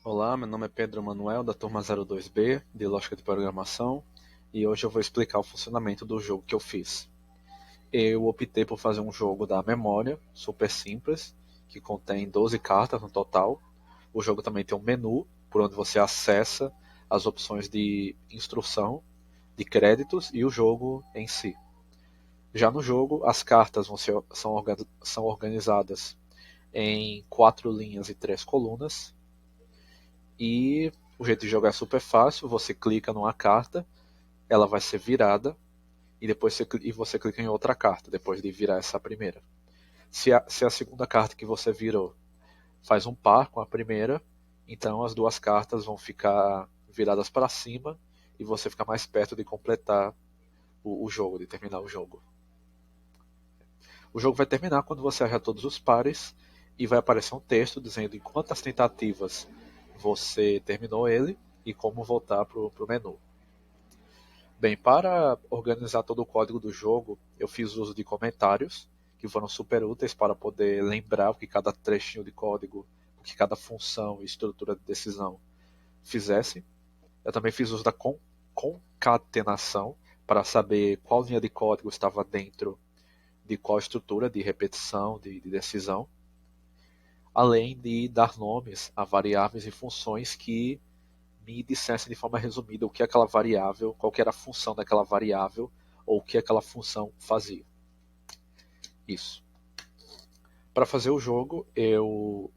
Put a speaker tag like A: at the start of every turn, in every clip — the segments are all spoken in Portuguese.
A: Olá, meu nome é Pedro Manuel, da turma 02B, de Lógica de Programação, e hoje eu vou explicar o funcionamento do jogo que eu fiz. Eu optei por fazer um jogo da memória, super simples, que contém 12 cartas no total. O jogo também tem um menu, por onde você acessa as opções de instrução, de créditos e o jogo em si. Já no jogo, as cartas são organizadas em 4 linhas e 3 colunas, e o jeito de jogar é super fácil. Você clica numa carta, ela vai ser virada e depois você clica em outra carta depois de virar essa primeira. Se a segunda carta que você virou faz um par com a primeira, então as duas cartas vão ficar viradas para cima e você fica mais perto de completar o jogo, de terminar o jogo. O jogo vai terminar quando você achar todos os pares e vai aparecer um texto dizendo em quantas tentativas você terminou ele e como voltar para o menu. Bem, para organizar todo o código do jogo, eu fiz uso de comentários, que foram super úteis para poder lembrar o que cada trechinho de código, o que cada função e estrutura de decisão fizesse. Eu também fiz uso da concatenação, para saber qual linha de código estava dentro de qual estrutura de repetição, de decisão, além de dar nomes a variáveis e funções que me dissesse de forma resumida o que aquela variável, qual que era a função daquela variável ou o que aquela função fazia. Isso. Para fazer o jogo, eu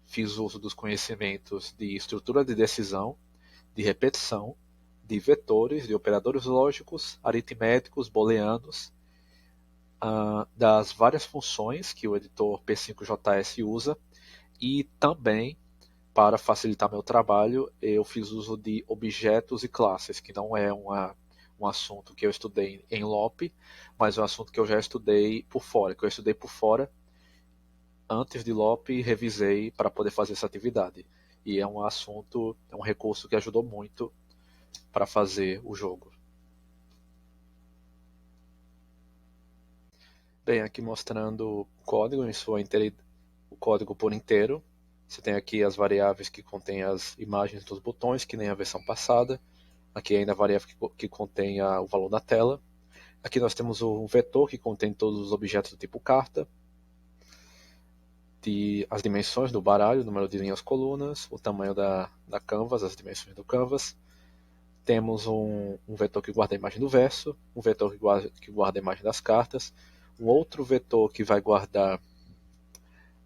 A: fiz uso dos conhecimentos de estrutura de decisão, de repetição, de vetores, de operadores lógicos, aritméticos, booleanos, das várias funções que o editor P5JS usa, e também, para facilitar meu trabalho, eu fiz uso de objetos e classes, que não é um assunto que eu estudei em LOP, mas é um assunto que eu já estudei por fora, que eu estudei por fora antes de LOP e revisei para poder fazer essa atividade. E é um assunto, é um recurso que ajudou muito para fazer o jogo. Bem, aqui mostrando o código em sua o código por inteiro. Você tem aqui as variáveis que contêm as imagens dos botões, que nem a versão passada. Aqui ainda a variável que contém o valor da tela. Aqui nós temos o vetor que contém todos os objetos do tipo carta, as dimensões do baralho, o número de linhas colunas, o tamanho da canvas, as dimensões do canvas. Temos um vetor que guarda a imagem do verso, um vetor que guarda a imagem das cartas, um outro vetor que vai guardar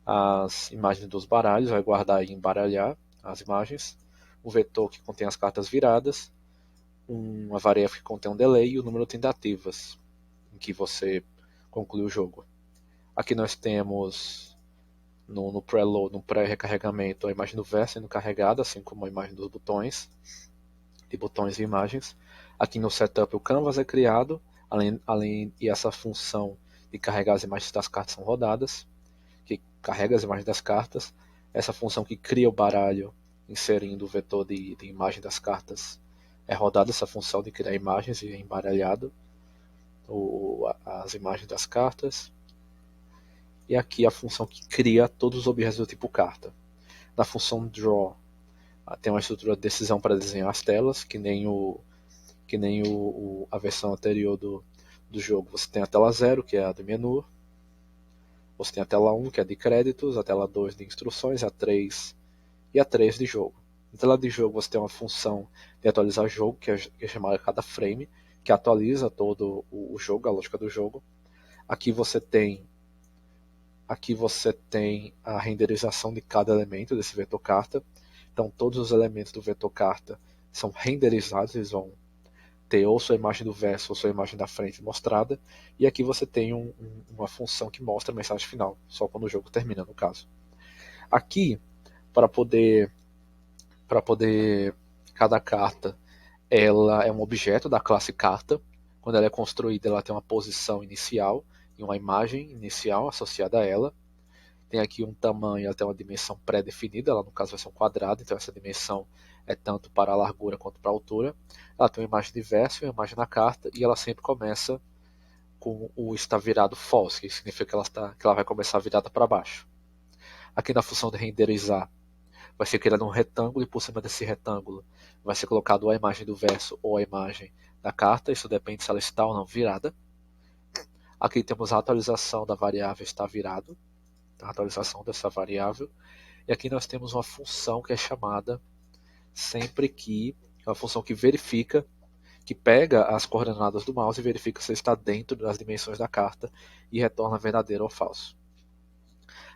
A: as imagens dos baralhos, vai guardar e embaralhar as imagens, um vetor que contém as cartas viradas, uma variável que contém um delay e o número de tentativas em que você conclui o jogo. Aqui nós temos no preload, no pré-recarregamento, a imagem do verso sendo carregada, assim como a imagem dos botões, de botões e imagens. Aqui no setup o canvas é criado, e essa função de carregar as imagens das cartas são rodadas, que carrega as imagens das cartas. Essa função que cria o baralho, inserindo o vetor de imagem das cartas, é rodada essa função de criar imagens e é embaralhado as imagens das cartas. E aqui a função que cria todos os objetos do tipo carta. Na função draw tem uma estrutura de decisão para desenhar as telas, que nem a versão anterior do jogo. Você tem a tela 0, que é a do menu. Você tem a tela 1, que é de créditos, a tela 2 de instruções, a 3 e a 3 de jogo. Na tela de jogo você tem uma função de atualizar o jogo, que é chamada cada frame, que atualiza todo o jogo, a lógica do jogo. Aqui você tem a renderização de cada elemento desse vetor carta. Então todos os elementos do vetor carta são renderizados, eles vão ter ou sua imagem do verso ou sua imagem da frente mostrada. E aqui você tem uma função que mostra a mensagem final, só quando o jogo termina, no caso. Aqui, para poder cada carta, ela é um objeto da classe carta. Quando ela é construída, ela tem uma posição inicial e uma imagem inicial associada a ela. Tem aqui um tamanho, ela tem uma dimensão pré-definida, ela no caso vai ser um quadrado, então essa dimensão é tanto para a largura quanto para a altura. Ela tem uma imagem de verso e uma imagem na carta, e ela sempre começa com o está virado false, que significa que ela vai começar virada para baixo. Aqui na função de renderizar, vai ser criado um retângulo e por cima desse retângulo vai ser colocado ou a imagem do verso ou a imagem da carta, isso depende se ela está ou não virada. Aqui temos a atualização da variável está virado, a atualização dessa variável. E aqui nós temos uma função que é chamada sempre que, é uma função que verifica, que pega as coordenadas do mouse e verifica se está dentro das dimensões da carta e retorna verdadeiro ou falso.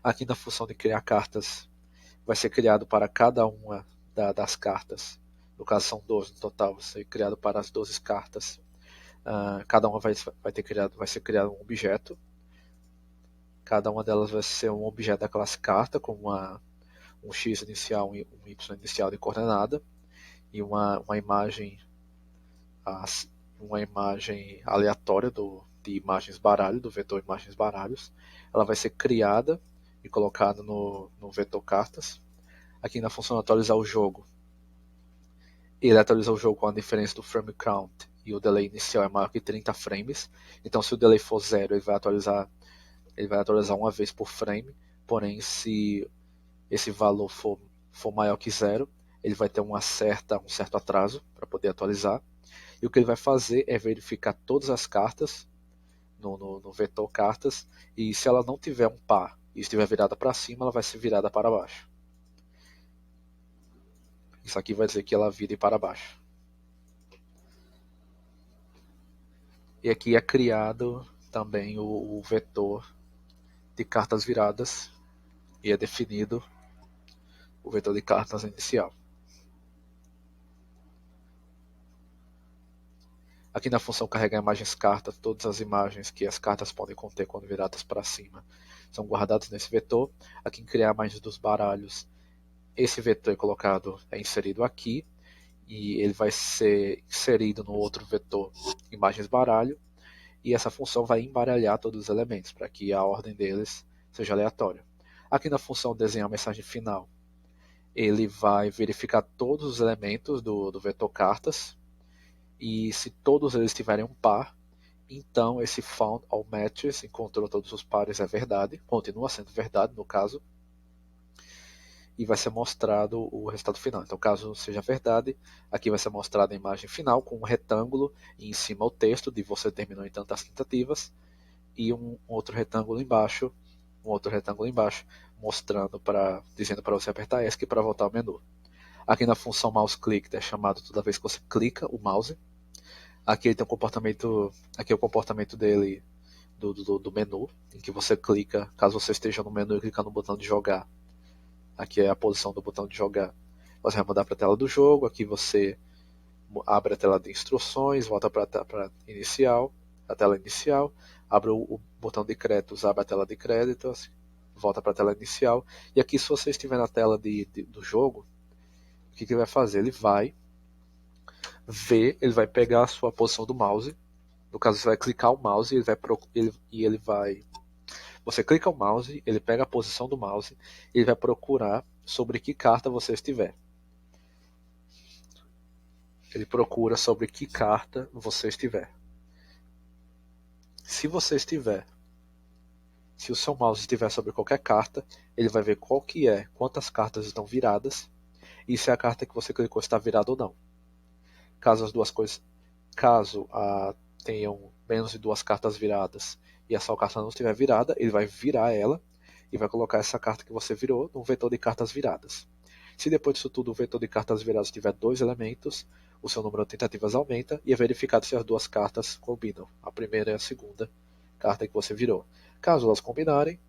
A: Aqui na função de criar cartas, vai ser criado para cada uma das cartas, no caso são 12 no total, vai ser criado para as 12 cartas. Cada uma vai ser criado um objeto. Cada uma delas vai ser um objeto da classe carta, com um X inicial e um Y inicial de coordenada, e uma imagem aleatória de imagens baralho, do vetor imagens baralhos. Ela vai ser criada e colocada no vetor cartas. Aqui na função atualizar o jogo, ele atualiza o jogo com a diferença do frame count e o delay inicial é maior que 30 frames. Então se o delay for 0, ele vai atualizar uma vez por frame, porém se esse valor for maior que 0, ele vai ter um certo atraso para poder atualizar. E o que ele vai fazer é verificar todas as cartas no vetor cartas, e se ela não tiver um par e estiver virada para cima, ela vai ser virada para baixo. Isso aqui vai dizer que ela vire para baixo. E aqui é criado também o vetor de cartas viradas e é definido o vetor de cartas inicial. Aqui na função carregar imagens cartas, todas as imagens que as cartas podem conter quando viradas para cima são guardadas nesse vetor. Aqui em criar imagens dos baralhos, esse vetor é inserido aqui e ele vai ser inserido no outro vetor imagens baralho, e essa função vai embaralhar todos os elementos para que a ordem deles seja aleatória. Aqui na função desenhar a mensagem final, ele vai verificar todos os elementos do vetor cartas, e se todos eles tiverem um par, então esse found all matches, encontrou todos os pares, é verdade, continua sendo verdade no caso, e vai ser mostrado o resultado final. Então, caso seja verdade, aqui vai ser mostrada a imagem final com um retângulo e em cima o texto de você terminou em tantas tentativas, e um outro retângulo embaixo, mostrando dizendo para você apertar ESC para voltar ao menu. Aqui na função mouse click é chamado toda vez que você clica o mouse. Aqui ele tem aqui é o comportamento dele do menu, em que você clica, caso você esteja no menu e clicar no botão de jogar. Aqui é a posição do botão de jogar. Você vai mudar para a tela do jogo, aqui você abre a tela de instruções, volta para a tela inicial, abre o botão de créditos, abre a tela de créditos, volta para a tela inicial, e aqui se você estiver na tela do jogo, o que ele vai fazer? Ele vai pegar a sua posição do mouse, no caso você vai clicar o mouse e ele vai você clica o mouse, ele pega a posição do mouse e ele vai procurar sobre que carta você estiver. Ele procura sobre que carta você estiver. Se o seu mouse estiver sobre qualquer carta, ele vai ver quantas cartas estão viradas e se a carta que você clicou está virada ou não. Caso tenham menos de 2 cartas viradas e a sua carta não estiver virada, ele vai virar ela e vai colocar essa carta que você virou no vetor de cartas viradas. Se depois disso tudo o vetor de cartas viradas tiver 2 elementos, o seu número de tentativas aumenta e é verificado se as 2 cartas combinam, a primeira e a segunda carta que você virou. Caso elas combinarem,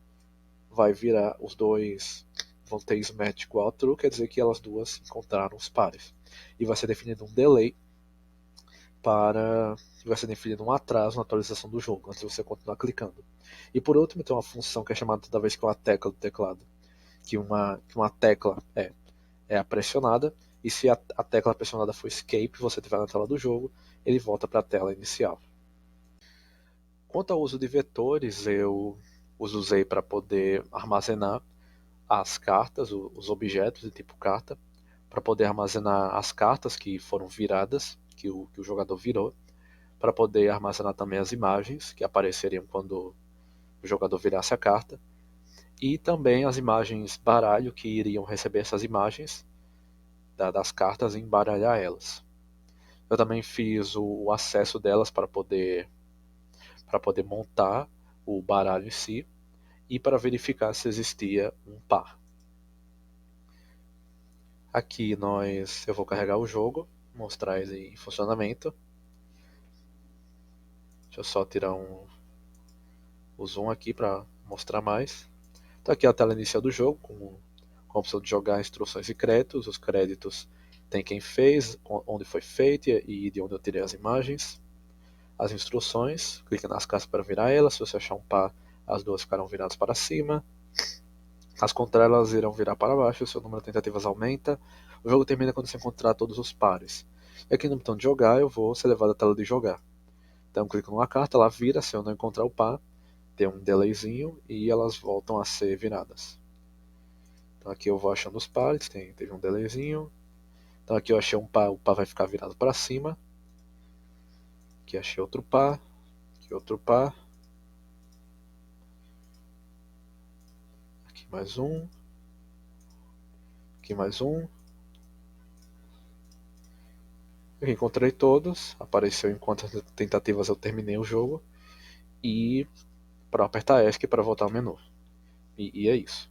A: vai virar os dois, vão ter match igual a true, quer dizer que elas duas encontraram os pares. E vai ser definido um delay vai ser definido um atraso na atualização do jogo, antes de você continuar clicando. E por último, tem uma função que é chamada toda vez que uma tecla do teclado, que uma tecla é pressionada, e se a tecla pressionada for escape, você estiver na tela do jogo, ele volta para a tela inicial. Quanto ao uso de vetores, eu os usei para poder armazenar as cartas, os objetos de tipo carta, para poder armazenar as cartas que foram viradas, que o jogador virou, para poder armazenar também as imagens que apareceriam quando o jogador virasse a carta, e também as imagens baralho que iriam receber essas imagens das cartas e embaralhar elas. Eu também fiz o acesso delas para poder montar o baralho em si e para verificar se existia um par. Aqui eu vou carregar o jogo, mostrar ele em funcionamento. Deixa eu só tirar o zoom aqui para mostrar mais. Então aqui é a tela inicial do jogo, com a opção de jogar instruções e créditos. Os créditos tem quem fez, onde foi feito e de onde eu tirei as imagens. As instruções, clica nas cartas para virar elas. Se você achar um par, as duas ficarão viradas para cima. As contrárias irão virar para baixo, o seu número de tentativas aumenta. O jogo termina quando você encontrar todos os pares. E aqui no botão de jogar, eu vou ser levado à tela de jogar. Então clico numa carta, ela vira, se eu não encontrar o par, tem um delayzinho e elas voltam a ser viradas. Então aqui eu vou achando os pares, teve um delayzinho. Então aqui eu achei um par, o par vai ficar virado para cima. Aqui achei outro par, aqui outro par. Aqui mais um. Aqui mais um. Eu encontrei todos, apareceu em quantas tentativas eu terminei o jogo. E para apertar ESC para voltar ao menu. E é isso.